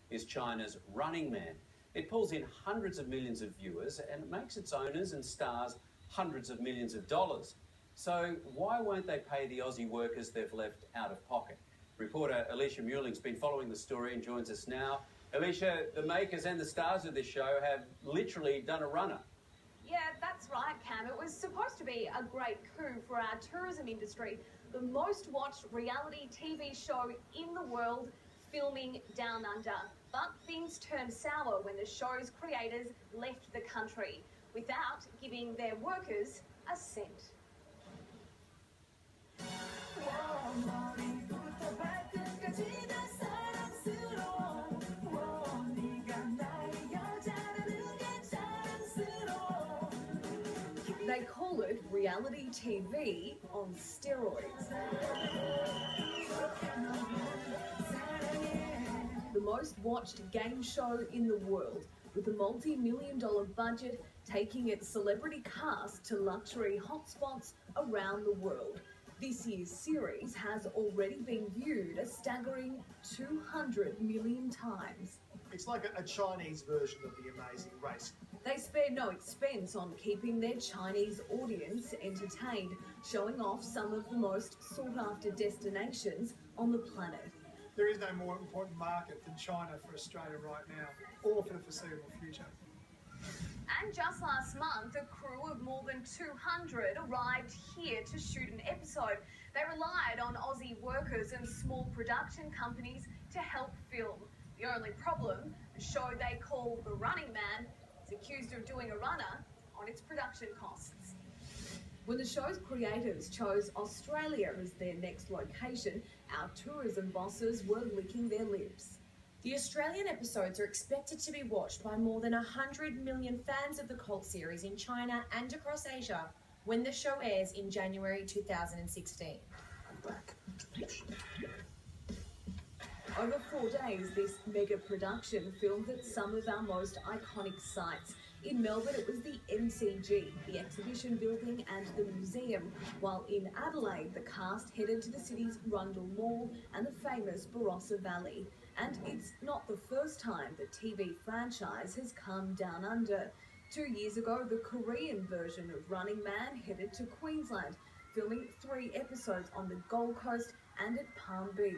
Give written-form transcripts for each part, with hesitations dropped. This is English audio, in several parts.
is China's Running Man. It pulls in hundreds of millions of viewers and it makes its owners and stars hundreds of millions of dollars. So why won't they pay the Aussie workers they've left out of pocket? Reporter Alicia Muelling's been following the story and joins us now. Alicia, the makers and the stars of this show have literally done a runner. Yeah, that's right, Cam. It was supposed to be a great coup for our tourism industry. The most watched reality TV show in the world, filming down under. But things turned sour when the show's creators left the country without giving their workers a cent. They call it reality TV on steroids. The most watched game show in the world, with a multi-million-dollar budget taking its celebrity cast to luxury hotspots around the world. This year's series has already been viewed a staggering 200 million times. It's like a Chinese version of The Amazing Race. They spared no expense on keeping their Chinese audience entertained, showing off some of the most sought-after destinations on the planet. There is no more important market than China for Australia right now, or for the foreseeable future. And just last month, a crew of more than 200 arrived here to shoot an episode. They relied on Aussie workers and small production companies to help film. The only problem, the show they call The Running Man is accused of doing a runner on its production costs. When the show's creators chose Australia as their next location, our tourism bosses were licking their lips. The Australian episodes are expected to be watched by more than 100 million fans of the cult series in China and across Asia when the show airs in January 2016. Over 4 days, this mega production filmed at some of our most iconic sites. In Melbourne, it was the MCG, the exhibition building and the museum, while in Adelaide, the cast headed to the city's Rundle Mall and the famous Barossa Valley. And it's not the first time the TV franchise has come down under. 2 years ago, the Korean version of Running Man headed to Queensland, filming 3 episodes on the Gold Coast and at Palm Beach.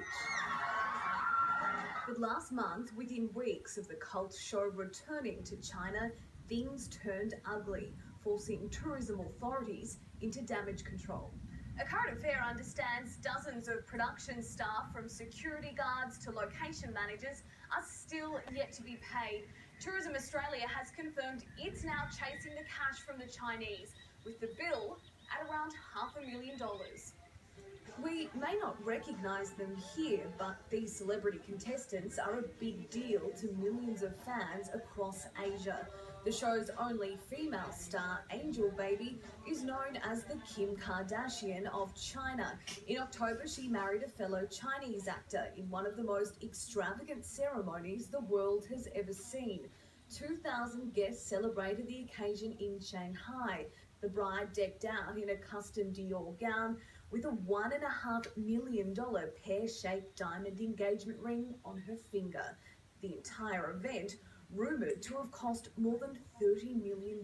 But last month, within weeks of the cult show returning to China, things turned ugly, forcing tourism authorities into damage control. A Current Affair understands dozens of production staff, from security guards to location managers, are still yet to be paid. Tourism Australia has confirmed it's now chasing the cash from the Chinese, with the bill at around $500,000. We may not recognise them here, but these celebrity contestants are a big deal to millions of fans across Asia. The show's only female star, Angel Baby, is known as the Kim Kardashian of China. In October, she married a fellow Chinese actor in one of the most extravagant ceremonies the world has ever seen. 2,000 guests celebrated the occasion in Shanghai. The bride decked out in a custom Dior gown with a $1.5 million pear-shaped diamond engagement ring on her finger. The entire event rumoured to have cost more than $30 million.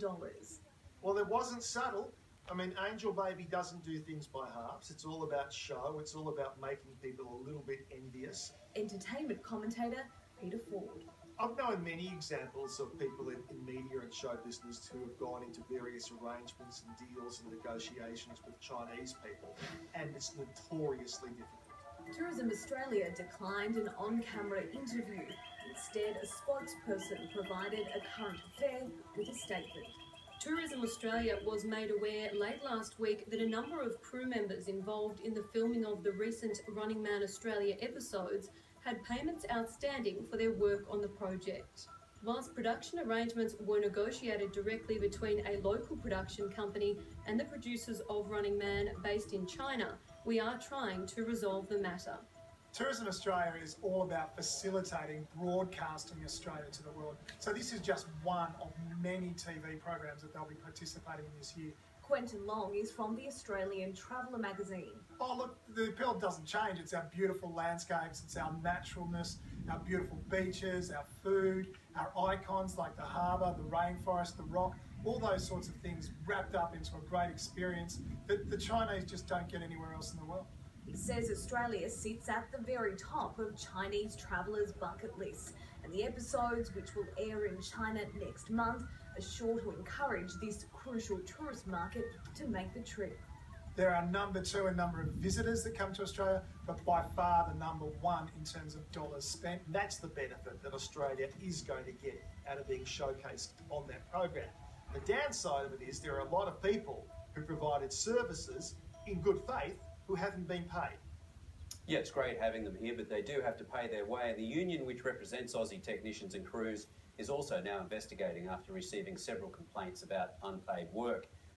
Well, it wasn't subtle. I mean, Angel Baby doesn't do things by halves. It's all about show. It's all about making people a little bit envious. Entertainment commentator Peter Ford. I've known many examples of people in media and show business who have gone into various arrangements and deals and negotiations with Chinese people, and it's notoriously difficult. Tourism Australia declined an on-camera interview. Instead, a spokesperson provided A Current Affair with a statement. Tourism Australia was made aware late last week that a number of crew members involved in the filming of the recent Running Man Australia episodes had payments outstanding for their work on the project. Whilst production arrangements were negotiated directly between a local production company and the producers of Running Man based in China, we are trying to resolve the matter. Tourism Australia is all about facilitating broadcasting Australia to the world. So this is just one of many TV programs that they'll be participating in this year. Quentin Long is from the Australian Traveller magazine. Oh look, the appeal doesn't change. It's our beautiful landscapes, it's our naturalness, our beautiful beaches, our food, our icons like the harbour, the rainforest, the rock, all those sorts of things wrapped up into a great experience that the Chinese just don't get anywhere else in the world. He says Australia sits at the very top of Chinese travellers' bucket lists, and the episodes, which will air in China next month, are sure to encourage this crucial tourist market to make the trip. They're our number 2 in number of visitors that come to Australia, but by far the number 1 in terms of dollars spent. That's the benefit that Australia is going to get out of being showcased on that program. The downside of it is there are a lot of people who provided services in good faith who haven't been paid. Yeah, it's great having them here, but they do have to pay their way. And the union, which represents Aussie technicians and crews, is also now investigating after receiving several complaints about unpaid work.